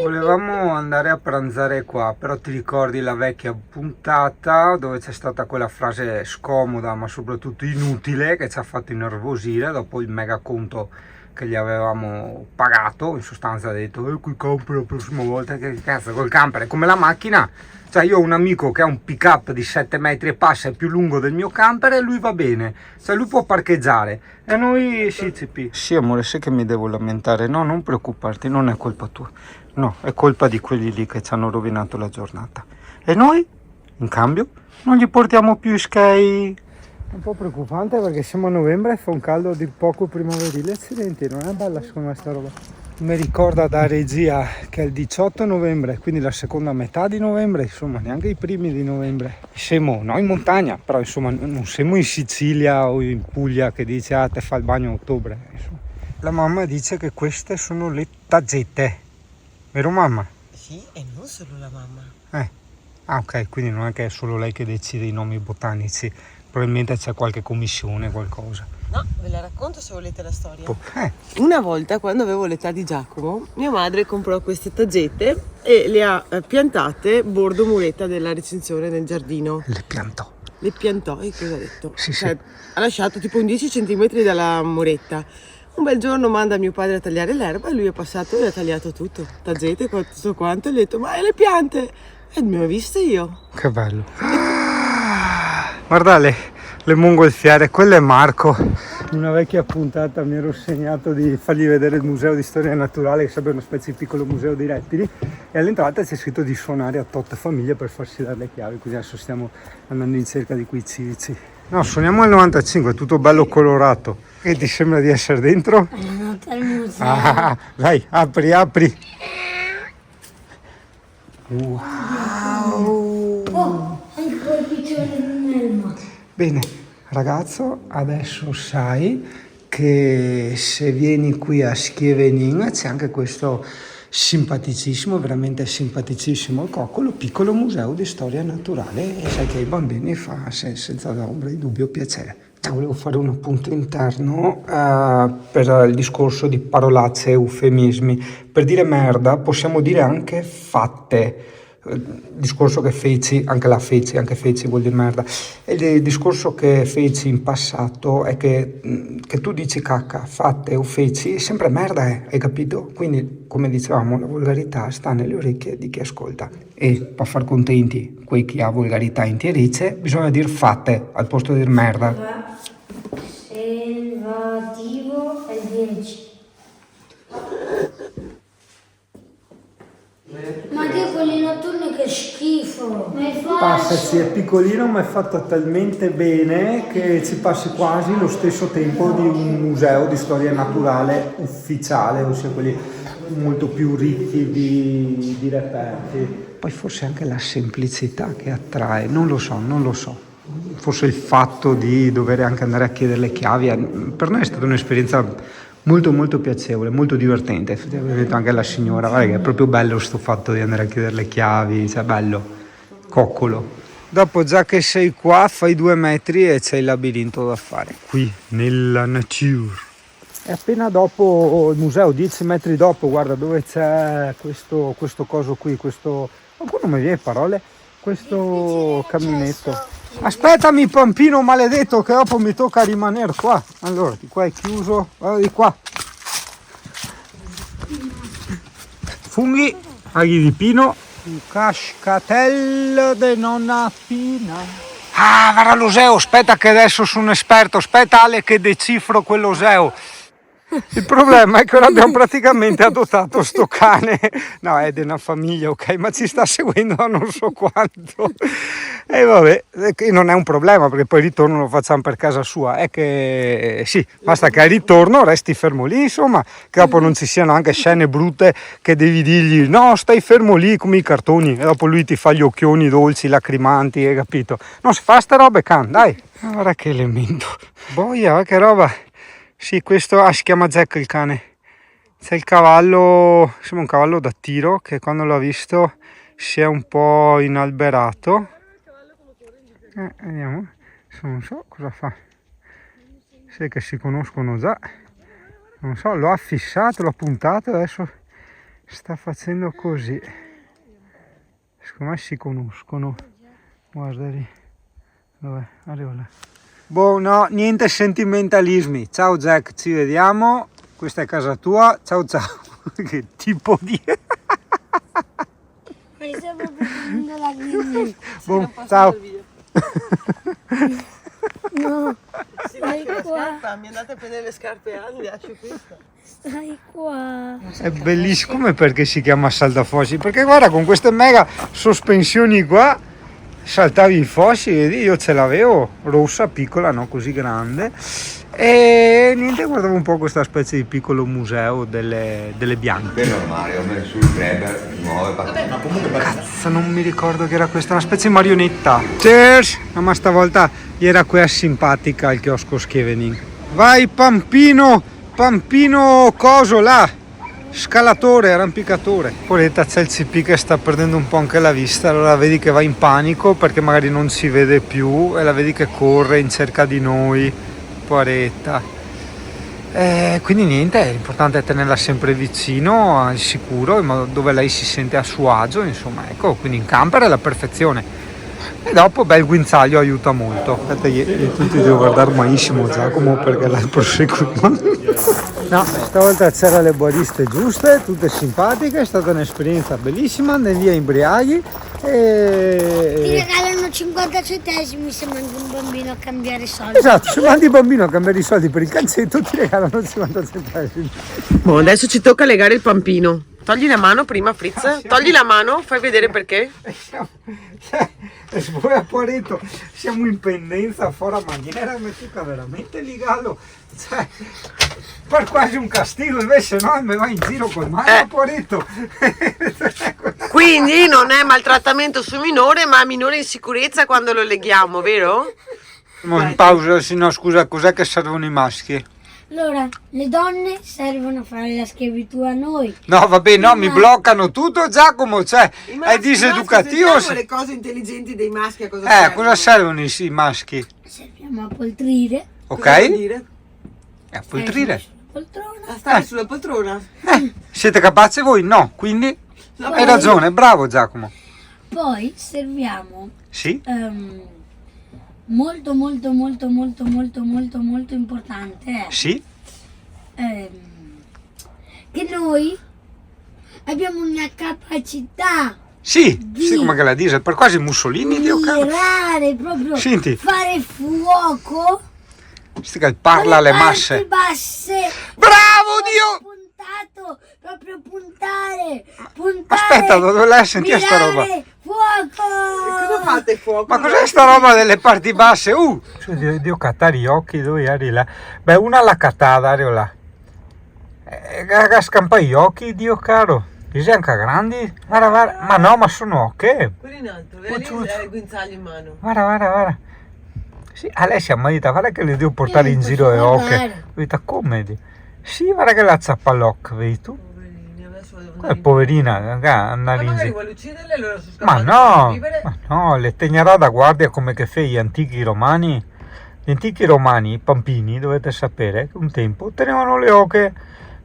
Volevamo andare a pranzare qua, però ti ricordi la vecchia puntata dove c'è stata quella frase scomoda ma soprattutto inutile che ci ha fatto innervosire dopo il mega conto che gli avevamo pagato. In sostanza ha detto col camper la prossima volta, che cazzo col camper è come la macchina. Cioè io ho un amico che ha un pick up di 7 metri e passa, è più lungo del mio camper e lui va bene, cioè lui può parcheggiare e noi sì CP. Sì amore, sai che mi devo lamentare? No, non preoccuparti, non è colpa tua, no, è colpa di quelli lì che ci hanno rovinato la giornata e noi in cambio non gli portiamo più Sky. Un po' preoccupante perché siamo a novembre e fa un caldo a dir poco primaverile, accidenti, non è bella secondo me sta roba. Mi ricorda da regia che è il 18 novembre, quindi la seconda metà di novembre, insomma neanche i primi di novembre. Siamo no in montagna, però insomma non siamo in Sicilia o in Puglia che dice ah te fa il bagno a ottobre. Insomma. La mamma dice che queste sono le tazzette, vero mamma? Sì, e non solo la mamma. Ah ok, quindi non è che è solo lei che decide i nomi botanici, probabilmente c'è qualche commissione, qualcosa. No, ve la racconto se volete la storia. Una volta, quando avevo l'età di Giacomo, mia madre comprò queste taggette e le ha piantate bordo muretta della recinzione nel giardino. Le piantò. Le piantò, e cosa ha detto? Sì, cioè, sì. Ha lasciato tipo un 10 cm dalla muretta. Un bel giorno manda mio padre a tagliare l'erba e lui è passato e ha tagliato tutto. Taggette, tutto quanto, e ha detto, ma le piante? E me le ho viste io. Che bello. Guarda le mongolfiere, quello è Marco. In una vecchia puntata mi ero segnato di fargli vedere il museo di storia naturale, che sarebbe una specie di piccolo museo di rettili, e all'entrata c'è scritto di suonare a tot famiglie per farsi dare le chiavi, così adesso stiamo andando in cerca di quei civici. No, suoniamo al 95, è tutto bello colorato. E ti sembra di essere dentro? È venuto al museo. Ah, dai, apri, apri. Wow. Oh, anche il piccione di Nelma. Bene, ragazzo, adesso sai che se vieni qui a Scheveningen c'è anche questo simpaticissimo, veramente simpaticissimo Coccolo, piccolo museo di storia naturale, e sai che ai bambini fa senza ombra di dubbio piacere. Volevo fare un appunto interno per il discorso di parolacce e eufemismi. Per dire merda possiamo dire anche fatte. Il discorso che feci, anche la feci, anche feci vuol dire merda. E il discorso che feci in passato è che tu dici cacca, fatte o feci, sempre merda hai capito? Quindi, come dicevamo, la volgarità sta nelle orecchie di chi ascolta. E per far contenti quei chi ha volgarità interice, bisogna dire fatte al posto di dire merda. Selvativo è 10. Ma che quelli notturni che schifo. Passaci, è piccolino ma è fatto talmente bene che ci passi quasi lo stesso tempo di un museo di storia naturale ufficiale, ossia quelli molto più ricchi di reperti. Poi forse anche la semplicità che attrae, non lo so. Forse il fatto di dover anche andare a chiedere le chiavi, per noi è stata un'esperienza molto piacevole, molto divertente. Ho detto anche alla signora, guarda che è proprio bello sto fatto di andare a chiedere le chiavi, cioè bello, coccolo. Dopo già che sei qua fai 2 metri e c'è il labirinto da fare, qui nella nature. E appena dopo il museo, 10 metri dopo, guarda dove c'è questo coso qui, ancora non mi viene parole, questo caminetto. Aspettami pampino maledetto che dopo mi tocca rimanere qua. Allora, di qua è chiuso, vado di qua. Funghi, aghi di pino, un cascatello de nonna Pina. Ah, va all'oseo, aspetta che adesso sono esperto, aspetta Ale che decifro quell'oseo. Il problema è che ora abbiamo praticamente adottato sto cane, no è di una famiglia ok, ma ci sta seguendo da non so quanto, e vabbè, non è un problema perché poi il ritorno lo facciamo per casa sua, è che sì, basta che al ritorno resti fermo lì, insomma, che dopo non ci siano anche scene brutte che devi dirgli no stai fermo lì come i cartoni e dopo lui ti fa gli occhioni dolci, lacrimanti, hai capito? Non si fa sta roba can, dai, guarda che elemento, boia che roba. Sì, questo si chiama Jack il cane. C'è il cavallo, sembra un cavallo da tiro che quando l'ho visto si è un po' inalberato. Vediamo, non so cosa fa. Sai che si conoscono già. Non so, l'ho affissato, l'ho puntato, adesso sta facendo così. Secondo me si conoscono. Guarda lì. Dov'è? Arriva là. Boh, no, niente sentimentalismi. Ciao Jack, ci vediamo. Questa è casa tua. Ciao ciao. Che tipo di... Mi stai proprio prendendo la griglia. Boh, ciao. No, Sì, stai la qua, scarpa, mi andate a prendere le scarpe a lascio questa. stai qua. È bellissimo. Come perché si chiama saltafossi? Perché guarda, con queste mega sospensioni qua saltavi i fossi, vedi, io ce l'avevo rossa, piccola, no, così grande. E niente, guardavo un po' questa specie di piccolo museo delle bianche. È normale, ho messo il grabber nuove patate. Ma comunque Cazzo, non mi ricordo che era questa, una specie di marionetta. Cheers! No, ma stavolta era quella simpatica al chiosco Schevening. Vai Pampino, Pampino coso là, scalatore, arrampicatore. Poletta, c'è il CP che sta perdendo un po' anche la vista, allora vedi che va in panico perché magari non ci vede più e la vedi che corre in cerca di noi, poveretta. Quindi niente, l'importante è tenerla sempre vicino, al sicuro, in modo dove lei si sente a suo agio, insomma, ecco, quindi in camper è la perfezione. E dopo, beh, il guinzaglio aiuta molto. Aspetta, io tutti devo guardare malissimo Giacomo perché la proseguo. No, stavolta c'erano le bariste giuste, tutte simpatiche, è stata un'esperienza bellissima, andai via imbriaghi Ti e... regalano 50 centesimi se mandi un bambino a cambiare soldi. Esatto, se mandi il bambino a cambiare i soldi per il calcetto ti regalano 50 centesimi. Boh, adesso ci tocca legare il pampino. Togli la mano prima, Fritz. Togli la mano, fai vedere perché. Poi Poretto, siamo in pendenza fuori a maniera, mi tocca veramente legarlo, cioè, per quasi un castigo, invece no, mi va in giro col mano Poretto. Quindi non è maltrattamento su minore, ma minore in sicurezza quando lo leghiamo, vero? In pausa, sì, no scusa, cos'è che servono i maschi? Allora, le donne servono a fare la schiavitù a noi. No vabbè, no, mi bloccano tutto Giacomo, cioè, è diseducativo. Le cose intelligenti dei maschi a cosa Cosa servono i maschi? Serviamo a poltrire. Ok? dire? A poltrire. Poltrona. A stare sulla poltrona? Siete capaci voi? No, quindi No, hai ragione, bravo Giacomo. Poi serviamo Sì? molto importante Sì? che noi abbiamo una capacità Sì, Di- sì, come che la diesel, per quasi Mussolini, Dio caro. mirare, proprio Senti. fare fuoco Sti che parla alle con le masse. parti basse. Bravo Dio! Puntato, proprio puntare. Aspetta, dove l'hai sentita sta roba? mirare, fuoco. Cosa fate fuoco? Ma cos'è sta roba delle parti basse? Dio cattare gli occhi, dove eri là? Beh, una alla cattata, ero là. Scampa gli occhi, Dio caro. Sei anche grandi? Guarda, guarda. Ma no, ma sono ok. Quello in alto, vedi il guinzaglio in mano. Guarda, guarda, guarda. Sì, Alessia mi ha detto, guarda che le devo portare in giro le posso ocche. guardare. Ho detto, come? Sì, guarda che la zappa all'occhio, vedi tu? Poverini, adesso devo Come poverina, raga, andare in magari giro. vuole ucciderle e loro sono Ma scappati no, per vivere. ma no, le tegnerà da guardia come che fai gli antichi romani. Gli antichi romani, i pampini, dovete sapere che un tempo tenevano le oche,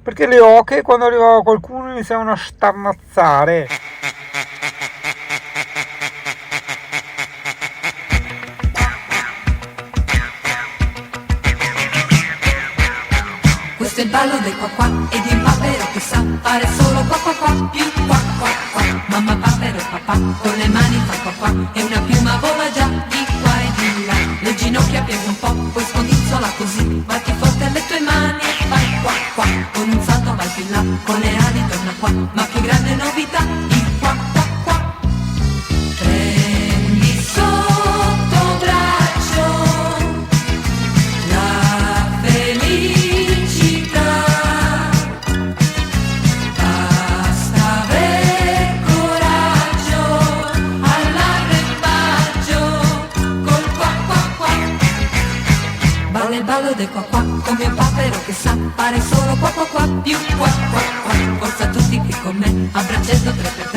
perché le oche quando arrivava qualcuno iniziavano a starnazzare. Questo è il ballo del qua qua e di un papero che sa fare solo qua qua qua più qua qua qua. Mamma papero e papà con le mani fa qua qua e una piuma vola già di qua e di là. Le ginocchia piega un po', poi scondizzola così, batti forte alle tue mani e fai qua qua. Con un salto vai più là, con le ali torna qua, ma che grande novità, il qua qua qua. Prendi sotto braccio la felicità, basta aver coraggio all'arrembaggio col qua qua qua. Balla il ballo del qua qua come un papero che sa fare solo qua qua qua più qua qua qua. Forza tutti qui con me a braccetto 3x3.